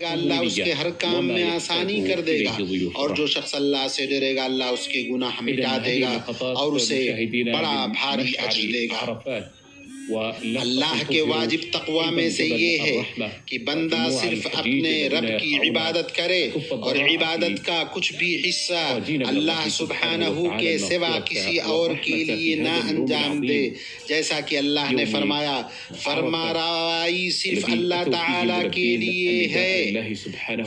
اللہ اس کے ہر کام میں آسانی کر دے گا، اور جو شخص اللہ سے ڈرے گا اللہ اس کے گناہ مٹا دے گا اور اسے بڑا بھاری اجر دے گا۔ اللہ کے واجب تقوی میں سے یہ ہے کہ بندہ صرف اپنے رب کی عبادت کرے اور عبادت کا کچھ بھی حصہ اللہ سبحانہ کے سوا کسی اور کے لیے نہ انجام دے، جیسا کہ اللہ نے فرمایا فرما روائی صرف اللہ تعالیٰ کے لیے ہے،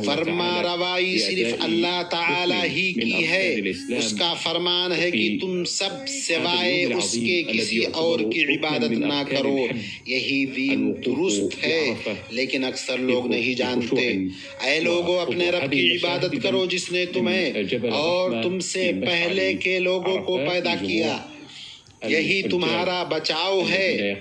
فرما روائی صرف اللہ تعالیٰ ہی کی ہے، اس کا فرمان ہے کہ تم سب سوائے اس کے کسی اور کی عبادت نہ کرو، یہی دین درست ہے، لیکن اکثر لوگ نہیں جانتے۔ اے لوگو اپنے رب کی عبادت کرو جس نے تمہیں اور تم سے پہلے کے لوگوں کو پیدا کیا، یہی تمہارا بچاؤ ہے،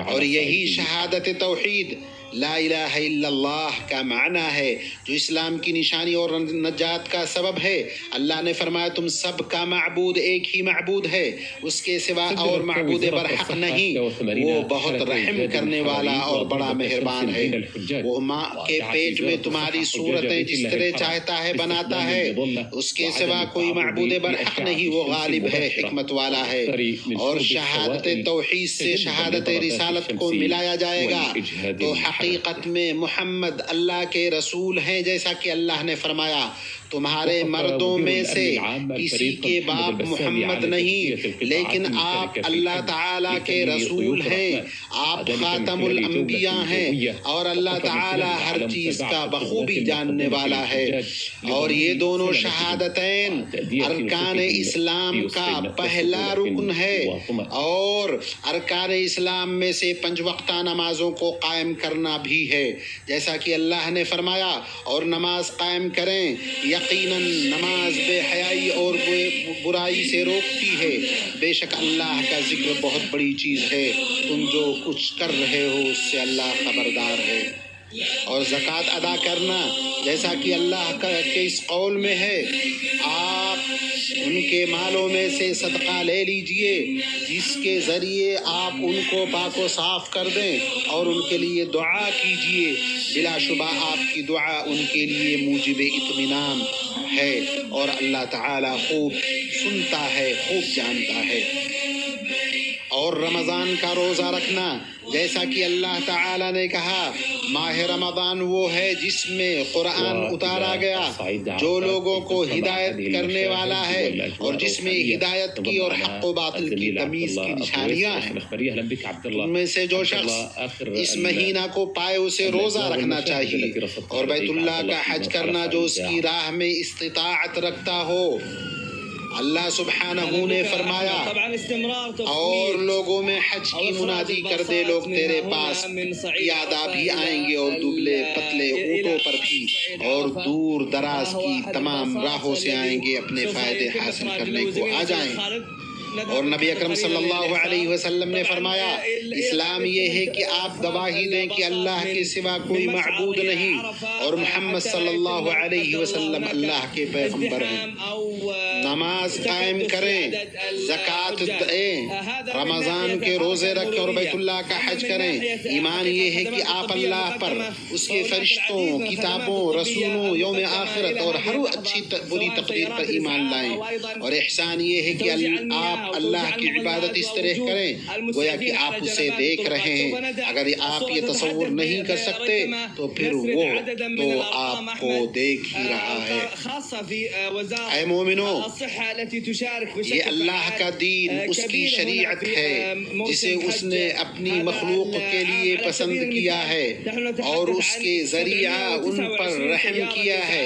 اور یہی شہادت توحید لا الہ الا اللہ کا معنی ہے جو اسلام کی نشانی اور نجات کا سبب ہے۔ اللہ نے فرمایا تم سب کا معبود ایک ہی معبود ہے، اس کے سوا اور معبود برحق نہیں، وہ بہت رحم کرنے والا اور بڑا مہربان ہے۔ وہ ماں کے پیٹ میں تمہاری صورتیں جس طرح چاہتا ہے بناتا ہے، اس کے سوا کوئی معبود برحق نہیں، وہ غالب ہے، حکمت والا ہے۔ اور شہادت توحید سے شہادت رسالت کو ملایا جائے گا تو حقیقت میں محمد اللہ کے رسول ہیں، جیسا کہ اللہ نے فرمایا تمہارے مردوں میں سے کسی کے باپ محمد نہیں، لیکن آپ اللہ تعالیٰ کے رسول ہیں، آپ خاتم الانبیاء ہیں، اور اللہ تعالیٰ ہر چیز کا بخوبی جاننے والا ہے۔ اور یہ دونوں شہادتین ارکان اسلام کا پہلا رکن ہے، اور ارکان اسلام میں سے 5 وقتہ نمازوں کو قائم کرنا بھی ہے، جیسا کہ اللہ نے فرمایا اور نماز قائم کریں، یقیناً نماز بے حیائی اور برائی سے روکتی ہے، بے شک اللہ کا ذکر بہت بڑی چیز ہے، تم جو کچھ کر رہے ہو اس سے اللہ خبردار ہے۔ اور زکوٰۃ ادا کرنا جیسا کہ اللہ کے اس قول میں ہے آپ ان کے مالوں میں سے صدقہ لے لیجئے جس کے ذریعے آپ ان کو پاک و صاف کر دیں اور ان کے لیے دعا کیجئے، بلا شبہ آپ کی دعا ان کے لیے موجب اطمینان ہے، اور اللہ تعالیٰ خوب سنتا ہے، خوب جانتا ہے۔ اور رمضان کا روزہ رکھنا جیسا کہ اللہ تعالیٰ نے کہا ماہ رمضان وہ ہے جس میں قرآن اتارا گیا، جو لوگوں کو ہدایت کرنے والا ہے اور جس میں ہدایت کی اور حق و باطل کی تمیز کی نشانیاں ہیں۔ ان میں سے جو شخص اس مہینہ کو پائے اسے روزہ رکھنا چاہیے، اور بیت اللہ کا حج کرنا جو اس کی راہ میں استطاعت رکھتا ہو۔ اللہ سبحانہ نے فرمایا اور لوگوں میں حج کی منادی کر دے، لوگ تیرے پاس پیادہ بھی آئیں گے اور دبلے پتلے اونٹوں پر بھی، اور دور دراز کی تمام راہوں سے آئیں گے، اپنے فائدے حاصل کرنے کو آ جائیں۔ اور نبی اکرم صلی اللہ علیہ وسلم نے فرمایا اسلام یہ ہے کہ آپ گواہی دیں کہ اللہ کے سوا کوئی معبود نہیں اور محمد صلی اللہ علیہ وسلم اللہ کے پیغمبر ہیں، نماز قائم کریں، زکوٰۃ دیں، رمضان کے روزے رکھیں اور بیت اللہ کا حج کریں۔ ایمان یہ ہے کہ آپ اللہ پر، اس کے فرشتوں، کتابوں، رسولوں، یوم آخرت اور ہر اچھی بری تقدیر پر ایمان لائیں۔ اور احسان یہ ہے کہ آپ اللہ کی عبادت اس طرح کریں گویا کہ آپ اسے دیکھ رہے ہیں، اگر آپ یہ تصور نہیں کر سکتے تو پھر وہ تو آپ کو دیکھ ہی رہا ہے۔ اے مومنو، یہ اللہ کا دین، اس کی شریعت ہے جسے اس نے اپنی مخلوق کے لیے پسند کیا ہے اور اس کے ذریعہ ان پر رحم کیا ہے،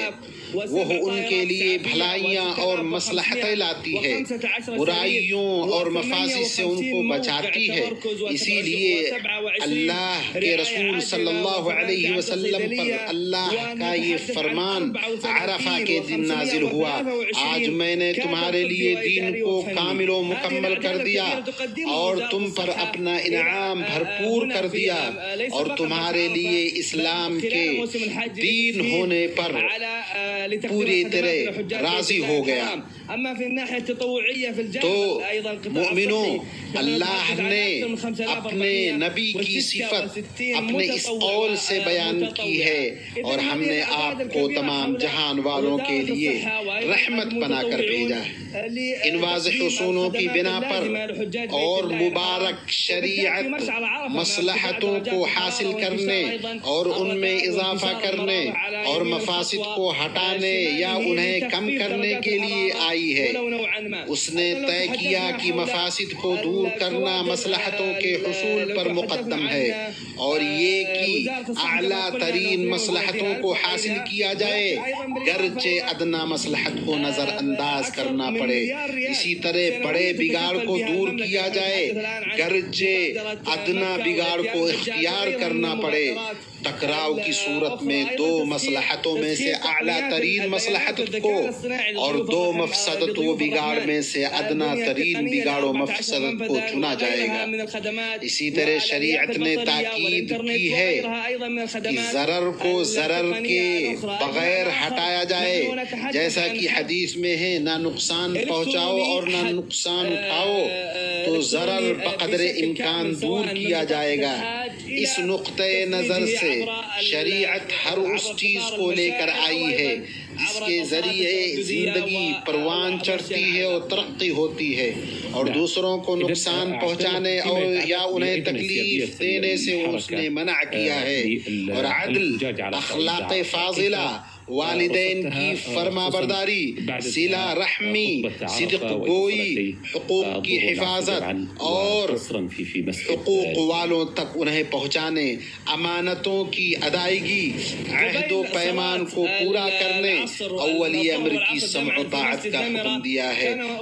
وہ ان کے لیے بھلائیاں اور مصلحتیں لاتی ہے، برائیوں اور مفاسد سے ان کو بچاتی ہے۔ اسی لیے اللہ کے رسول صلی اللہ علیہ وسلم پر اللہ کا یہ فرمان عرفہ کے دن نازل ہوا، آج میں نے تمہارے لیے دین کو کامل و مکمل کر دیا اور تم پر اپنا انعام بھرپور کر دیا، اور تمہارے لیے اسلام کے دین ہونے پر پوری طرح راضی ہو گیا۔ تو مومنوں، اللہ نے اپنے نبی کی صفت اپنے اس قول سے بیان کی ہے، اور ہم نے آپ کو تمام جہان والوں کے لیے رحمت بنا کر بھیجا ہے۔ ان واضح اصولوں کی بنا پر اور مبارک شریعت مصلحتوں کو حاصل کرنے اور ان میں اضافہ کرنے اور مفاسد کو ہٹانے یا انہیں کم کرنے کے لیے آئی ہے۔ اس نے طے کیا کہ مفاسد کو دور کرنا مصلحتوں کے حصول پر مقدم ہے، اور یہ کہ اعلیٰ ترین مصلحتوں کو حاصل کیا جائے گرچہ ادنا مصلحت کو نظر انداز کرنا پڑے۔ اسی طرح بڑے بگاڑ کو دور کیا جائے گرچہ ادنا بگاڑ کو اختیار کرنا پڑے۔ ٹکراؤ کی صورت میں دو مصلحتوں میں سے اعلیٰ ترین مصلحت کو اور دو مفسدت و بگاڑ میں سے ادنا ترین بگاڑ و مفسدت کو چنا جائے گا۔ اسی طرح شریعت نے تاکید کی ہے کہ ضرر کو ضرر کے بغیر ہٹایا جائے، جیسا کہ حدیث میں ہے، نہ نقصان پہنچاؤ اور نہ نقصان اٹھاؤ، تو ضرر بقدر امکان دور کیا جائے گا۔ اس نقطۂ نظر سے شریعت ہر اس چیز کو لے کر آئی ہے جس کے ذریعے زندگی پروان چڑھتی ہے اور ترقی ہوتی ہے، اور دوسروں کو نقصان پہنچانے اور یا انہیں تکلیف دینے سے اس نے منع کیا ہے۔ اور عدل، اخلاق فاضلہ، والدین کی فرما برداری، صلہ رحمی، صدق گوئی، حقوق کی حفاظت اور حقوق والوں تک انہیں پہنچانے، امانتوں کی ادائیگی، عہد و پیمان کو پورا کرنے، اولی امر کی سمع و طاعت کا حکم دیا ہے۔